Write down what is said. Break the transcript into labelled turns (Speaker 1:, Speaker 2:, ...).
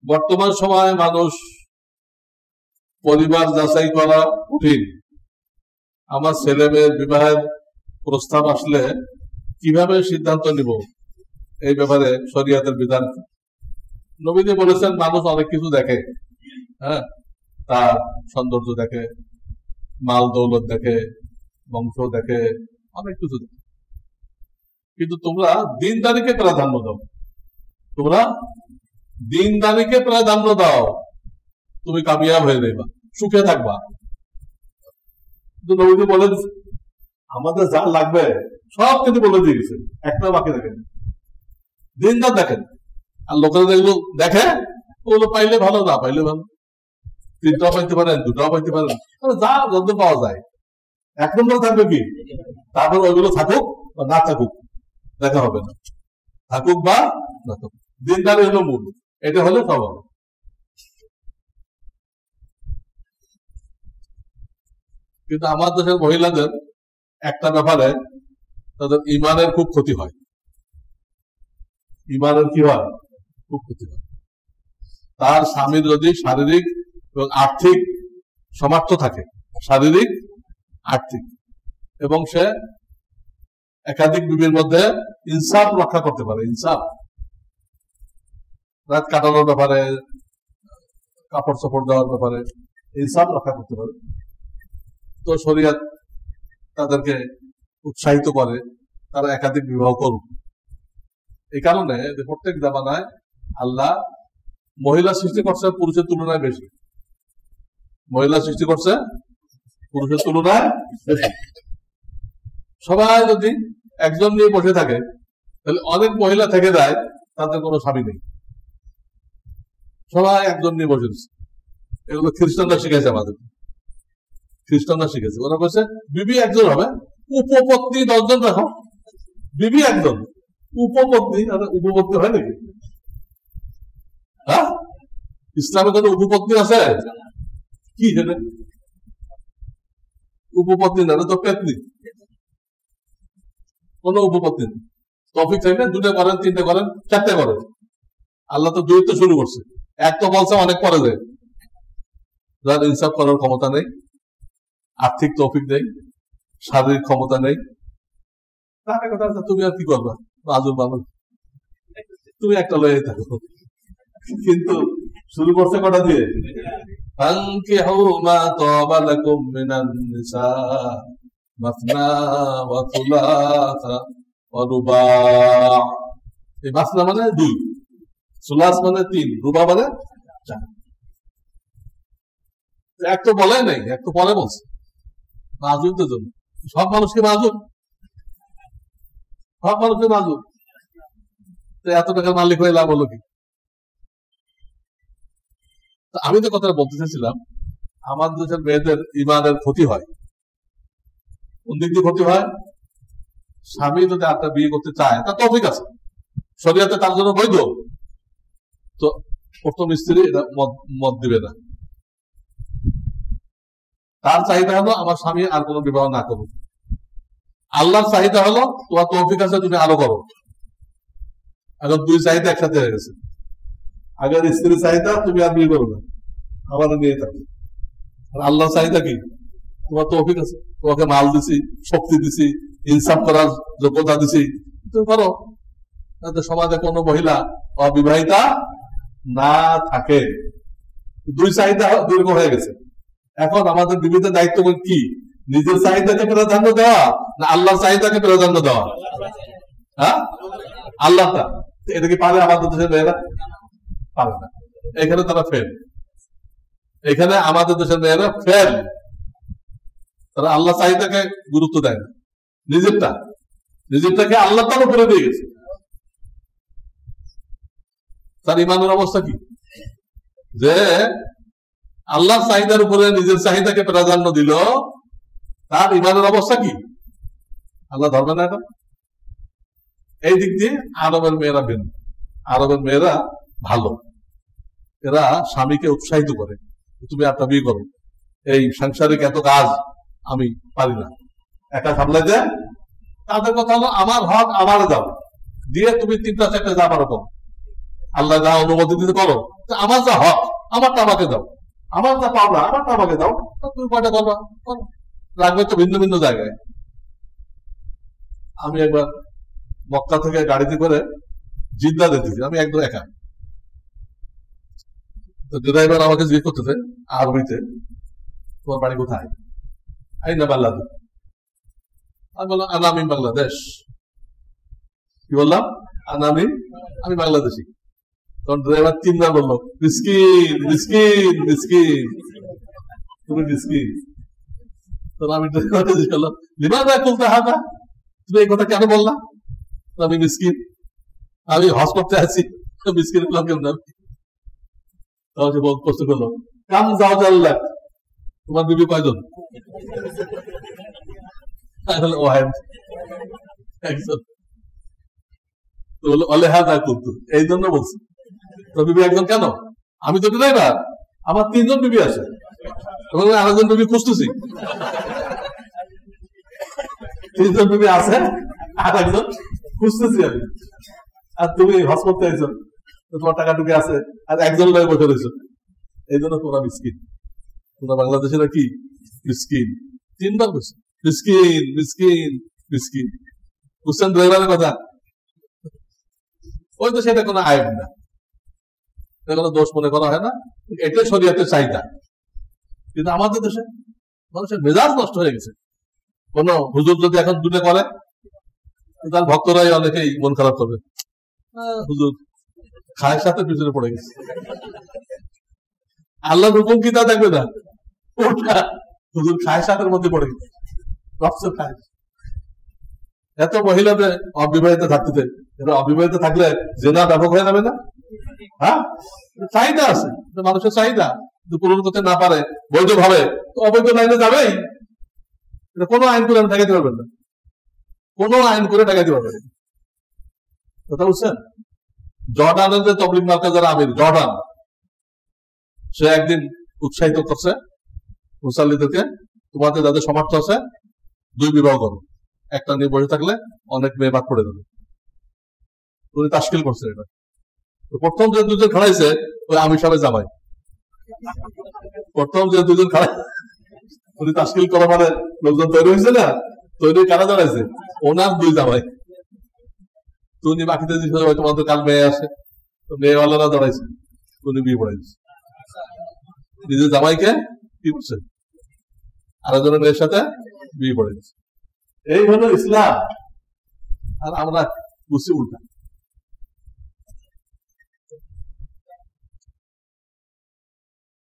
Speaker 1: বর্তমান সময়ে মানুষ পরিবার যাচাই করা কঠিন। আমার ছেলে মেয়ের বিবাহের প্রস্তাব আসলে কিভাবে সিদ্ধান্ত নিব, এই ব্যাপারে শরিয়াতের বিধান। নবীজি বলেছেন মানুষ অনেক কিছু দেখে, হ্যাঁ, তার সৌন্দর্য দেখে, মাল দৌলত দেখে, বংশ দেখে, অনেক কিছু দেখে, কিন্তু তোমরা দিনদারিকে প্রাধান্য দাও। তোমরা দিনদারিকে প্রাধান্য দাও, তুমি কামিয়াব হয়ে যাইবা, সুখে থাকবা। নবীজি বলেন আমাদের যা লাগবে সব কিছু বলে দিয়ে গেছে, একটা বাকি দেখেন, দিনদার দেখেন। আর লোকেরা যেগুলো দেখে ওগুলো পাইলে ভালো, না পাইলে ভালো, তিনটাও পাইতে পারেন, দুটাও পাইতে পারেন, যা যত পাওয়া যায়। এক নম্বর থাকবে কি, তারপর ওইগুলো থাকুক বা না থাকুক দেখা হবে না, থাকুক বা না থাকুক, দিনদারি হলো মূল, এটা হলে সব হবে। কিন্তু আমার দেশের মহিলাদের একটা ব্যাপারে তাদের ইমানের খুব ক্ষতি হয়। ইমানের কি হয়, খুব ক্ষতি হয়। তার স্বামীর যদি শারীরিক এবং আর্থিক সামর্থ্য থাকে, শারীরিক আর্থিক, এবং সে একাধিক বিবির মধ্যে ইনসাফ রক্ষা করতে পারে, ইনসাফ, রাত কাটানোর ব্যাপারে, কাপড় চোপড় দেওয়ার ব্যাপারে ইনসাফ রক্ষা করতে পারে, তো শরিয়ত তাদেরকে উৎসাহিত করে তারা একাধিক বিবাহ করুক। এই কারণে প্রত্যেক জামানায় আল্লাহ মহিলা সৃষ্টি করছে পুরুষের তুলনায় বেশি, মহিলা সৃষ্টি করছে পুরুষের তুলনায় বেশি। সবাই যদি একজন নিয়ে বসে থাকে তাহলে অনেক মহিলা থেকে যায়, তাদের কোনো স্বামী নেই, সবাই একজন নিয়ে বসে দিচ্ছে। এগুলো খ্রিস্টানরা শিখেছে, আমাদের খ্রিস্টানরা শিখেছে। ওরা বলছে বিবি একজন হবে, উপপত্নী 10 জন রাখো, বিবি একজন, উপপত্নী। উপপত্নী হয় নাকি? হ্যাঁ, ইসলামে কোনো উপপত্নী আছে কি? সেটা উপপত্নী না, তো পেতনি, কোন উপপত্নী নেই। তফিক চাইলে 2টা করেন, 3টে করেন, 4টে করেন। আল্লাহ তো 2 তো শুরু করছে, 1 তো বলছে অনেক পরে যায়। যার ইনসাফ করার ক্ষমতা নেই, আর্থিক তৌফিক নেই, শারীরিক ক্ষমতা নেই, তার কথা তুমি আর কি করবা, আজব মানুষ, তুমি একটা লয়ে থাকো। কিন্তু শুরু করছে কটা দিয়ে, মাসনা মানে 2, সুলাস মানে 3, রুবা মানে 4। এক তো বলে নাই, এক তো পরে বলছে। মাজুবদের জন্য সব মানুষকে মাজুব, সব মানুষকে মাজুব, এত টাকার মালিক হয়ে লাভ হলো কি? আমি যে কথাটা বলতে চাইছিলাম, আমাদের দেশের মেয়েদের ইমানের ক্ষতি হয়। কোন দিক দিয়ে ক্ষতি হয়? স্বামী যদি একটা বিয়ে করতে চায় তা তৌফিক আছে, শরিয়াতে তার জন্য বৈধ, তো প্রথম স্ত্রী এটা মত দিবে না। তার চাহিদা হলো আমার স্বামী আর কোনো বিবাহ না করুক। আল্লাহর চাহিদা হলো তোমার তৌফিক আছে, তুমি আরো করো। এখন 2 চাহিদা একসাথে হয়ে গেছে। আগের স্ত্রীর চাহিদা তুমি আর বিয়ে করো না, আমাদের নিয়ে থাকবে। আর আল্লাহর চাহিদা কি? তোমার তৌফিক আছে, তোমাকে মাল দিছি, শক্তি দিছি, ইনসাফ করার যোগ্যতা দিছি, তুমি করো, যাতে সমাজে কোনো মহিলা অবিবাহিতা না থাকে। 2 চাহিদা 2 রকম হয়ে গেছে। এখন আমাদের বিবিধ দায়িত্ব কি? নিজের চাহিদাকে প্রাধান্য দেওয়া না আল্লাহর চাহিদাকে প্রাধান্য দেওয়া? হ্যাঁ, আল্লাহটা। এটা কি পারে আমাদের দেশের মেয়েরা? পারে না। এখানে তারা ফেল, এখানে আমাদের দেশের মেয়েরা ফেল। তারা আল্লাহ চাহিদাকে গুরুত্ব দেয় না, নিজেরটাকে আল্লাহ তার উপরে দিয়ে গেছে। তার ইমানের অবস্থা কি? যে আল্লাহর চাহিদার উপরে নিজের চাহিদাকে প্রাধান্য দিল, তার ইমানের অবস্থা কি? আল্লাহ ধরবে না এটা? এই দিক দিয়ে আরবের মেয়েরা ভিন্ন। আরবের মেয়েরা ভালো, এরা স্বামীকে উৎসাহিত করে, তুমি একটা বিয়ে করো, এই সাংসারিক এত কাজ আমি পারি না, একা সামলাইতে। তাদের কথা হলো আমার হক আমার দাও, দিয়ে তুমি 3টা 4টা যা পারো করো, আল্লাহ যা অনুমতি দিতে করো, আমার যা হক আমারটা আমাকে দাও, আমার যা পাওনা আমারটা আমাকে দাও, তুমি কয়টা করবা করো, রাখবে তো ভিন্ন ভিন্ন জায়গায়। আমি একবার মক্কা থেকে গাড়িতে করে জিদ্দা দিতেছি, আমি একদম একা। তো ড্রাইভার আমাকে জিজ্ঞেস করতেছে আরবিতে, তোমার বাড়ি কোথায়? আইনা বাংলাদেশ। আমি বললাম আনামি বাংলাদেশ। কি বললাম? আনামি, আমি বাংলাদেশি। তখন ড্রাইভার তিনবার বললো মিসকিন মিসকিন মিসকিন, তুমি মিসকিন। তখন আমি ড্রাইভারকে জিজ্ঞেস করলাম লিমাযা কুলতা হাযা, তুমি এই কথা কেন বললা? আমি মিসকিন, আমি হজ করতে আছি, মিসকিন বললাম কেন? তখন সে প্রশ্ন করলো কাম যাওজাল্লাহ, তোমার বিবি কয়জন? ওয়াহিদ, একজন। তো বললো অলেহাদা কুলতু, এই জন্য বলছি। তো বিবি একজন কেন? আমি তো ড্রাইভার, আমার 3 জন বিবি আছে, এবং আরেকজন বিবি খুঁজতেছি। 3 জন বিবি আছে, আর একজন খুঁজতেছি আমি। আর তুমি হজ করতে আইছো, তোমার টাকা টুকি আছে, আর একজন লোক বসে রয়েছে, এই জন্য তোমরা মিসকিন। তোমরা বাংলাদেশেরা কি মিসকিন? 3বার বলছে মিসকিন মিসকিন মিসকিন। বুঝছেন ড্রাইভারের কথা? ওই তো সেটা কোনো আইব না, কোনো দোষ মনে করা হয় না, এটাই শরীয়তের চাহিদা। কিন্তু আমাদের দেশে মানুষের মেজাজ নষ্ট হয়ে গেছে। কোন হুজুর যদি এখন দুটো করে, তার ভক্তরাই অনেকেই মন খারাপ করবে, হুজুর খায়ের সাথে পিছনে পড়ে গেছে। আল্লাহর হুকুম কি তা দেখবে না, ওটা হুজুর খায়ের সাথের মধ্যে পড়ে গেছে। এত মহিলাদের অবিবাহিত থাকতে, অবিবাহিত থাকলে জেনা ব্যাপক হয়ে যাবে না? হ্যাঁ, চাহিদা আছে, মানুষের চাহিদা পূরণ করতে না পারে বৈধ ভাবে, তো অবৈধ লাইনে যাবেই। কোনো আইন করে ঠেকাইতে পারবেন না, কোনো আইন করে ঠেকাইতে পারবেন না। কথা বুঝছেন? জর্ডানের যে তবলিগ মার্কাজ যারা আমির জর্ডান, সে একদিন উৎসাহিত করছে মুসাল্লিদেরকে, তোমাদের যাদের সমর্থ আছে 2 বিবাহ করো, একটা নিয়ে বসে থাকলে অনেক মেয়ে বাদ পড়ে যাবে। উনি তাশকিল করছে এটা। প্রথম যে 2 জন খাড়াইছে ওই আমি সবাই জামাই, প্রথম যে 2 জন খাড়াই উনি তাশকিল করা মানে লোকজন তৈরি হয়েছে না, তৈরি কারা দাঁড়াইছে? ওনার 2 জামাই। তো উনি বাকিতে তোমাদের কাল মেয়ে আসে, তো মেয়েওয়ালারা দাঁড়াইছে, উনি বিয়ে পড়াইছে। নিজের জামাইকে কি করছে, আরেকজনের মেয়ের সাথে বিয়ে পড়াইছে। এই হলো ইসলাম। আর আমরা বুঝছি উল্টা।